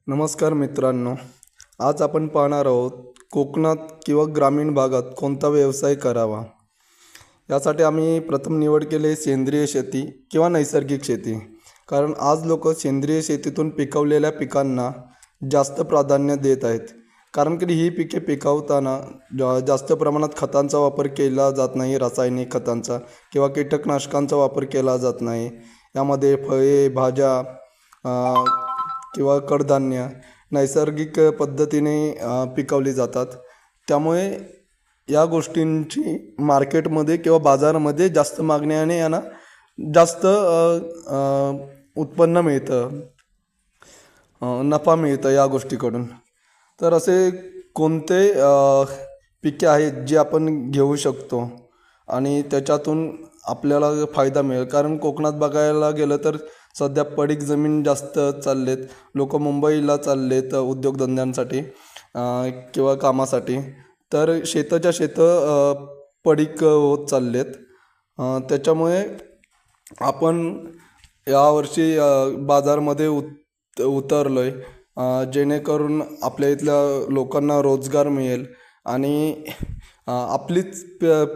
नमस्कार मित्रांनो, आज आपण पाहणार आहोत कोकणात किंवा ग्रामीण भागात कोणता व्यवसाय करावा. यासाठी आम्ही प्रथम निवड केली सेंद्रिय शेती किंवा नैसर्गिक शेती. कारण आज लोक सेंद्रिय शेतीतून पिकवलेल्या पिकांना जास्त प्राधान्य देत आहेत. कारण की ही पिके पिकवताना जास्त प्रमाणात खतांचा वापर केला जात नाही, रासायनिक खतांचा किंवा कीटकनाशकांचा वापर केला जात नाही. यामध्ये फळे, भाज्या किंवा कडधान्य नैसर्गिक पद्धतीने पिकवली जातात. त्यामुळे या गोष्टींची मार्केटमध्ये किंवा बाजारामध्ये जास्त मागणी आणि यांना जास्त उत्पन्न मिळतं, नफा मिळतं या गोष्टीकडून. तर असे कोणते पिके आहेत जे आपण घेऊ शकतो आणि त्याच्यातून आपल्याला फायदा मिळेल. कारण कोकणात बघायला गेलं तर सध्या पडीक जमीन जास्त चाललेत, लोक मुंबईला चाललेत उद्योगधंद्यांसाठी किंवा कामासाठी. तर शेताच्या शेतं पडीक होत चाललेत. त्याच्यामुळे आपण यावर्षी बाजारमध्ये उतरलो आहे, जेणेकरून आपल्या इथल्या लोकांना रोजगार मिळेल आणि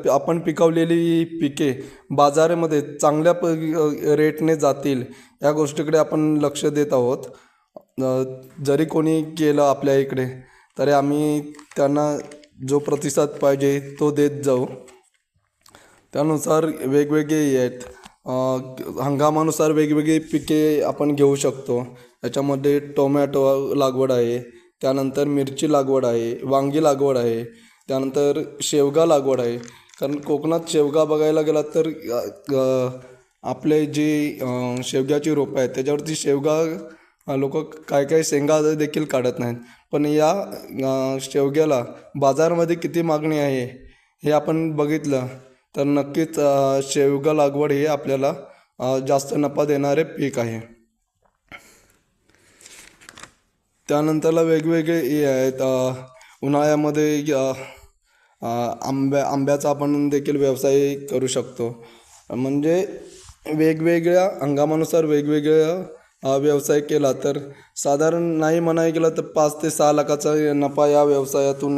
आपण पिकवलेली पिके बाजारामध्ये चांगल्या रेटने जातील या गोष्टीकडे आपण लक्ष देत आहोत. जरी कोणी केलं आपल्या इकडे तरी आम्ही त्यांना जो प्रतिसाद पाहिजे तो देत जाऊ. त्यानुसार वेगवेगळे आहेत, हंगामानुसार वेगवेगळी पिके आपण घेऊ शकतो. याच्यामध्ये टोमॅटो लागवड आहे, त्यानंतर मिरची लागवड आहे, वांगी लागवड आहे, त्यानंतर शेवगा लागवड आहे. कारण कोकणात शेवगा बघायला गेला तर आपले जी शेवग्याची रोपं आहेत त्याच्यावरती शेवगा लोक काय काय शेंगा देखील काढत नाहीत. पण या शेवग्याला बाजारामध्ये किती मागणी आहे हे आपण बघितलं तर नक्कीच शेवगा लागवड हे आपल्याला जास्त नफा देणारे पीक आहे. त्यानंतरला वेगवेगळे हे आहेत, उन्हाळ्यामध्ये आंब्याचा आपण देखील व्यवसाय करू शकतो. म्हणजे वेगवेगळ्या हंगामानुसार वेगवेगळ्या व्यवसाय केला तर साधारण नाही म्हणायला गेलं तर 5 ते 6 लाखाचा नफा या व्यवसायातून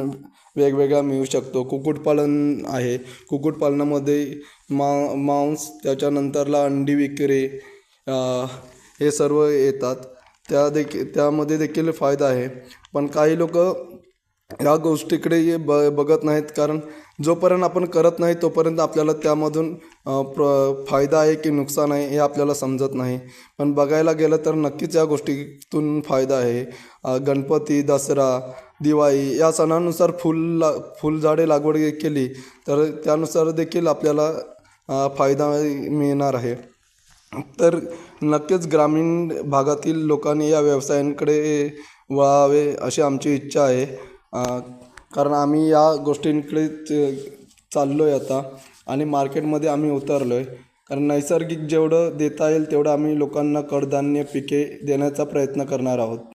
वेगवेगळा मिळू शकतो. कुक्कुटपालन आहे, कुक्कुटपालनामध्ये मांस, त्याच्यानंतरला अंडी विक्री, हे सर्व येतात. त्यामध्ये देखील फायदा आहे. पण काही लोक या गोष्टीकडे बघत नाहीत. कारण जोपर्यंत आपण करत नाही तोपर्यंत आपल्याला त्यामधून फायदा आहे की नुकसान आहे हे आपल्याला समजत नाही. पण बघायला गेलं तर नक्कीच या गोष्टीतून फायदा आहे. गणपती, दसरा, दिवाळी या सणानुसार फुलझाडे लागवड केली तर त्यानुसार देखील आपल्याला फायदा मिळणार आहे. तर नक्कीच ग्रामीण भागातील लोकांनी या व्यवसायांकडे वळावे अशी आमची इच्छा आहे. कारण आम्ही या गोष्टींकडे चाललो आहे आता आणि मार्केटमध्ये आम्ही उतरलो आहे. कारण नैसर्गिक जेवढं देता येईल तेवढं आम्ही लोकांना कडधान्य पिके देण्याचा प्रयत्न करणार आहोत.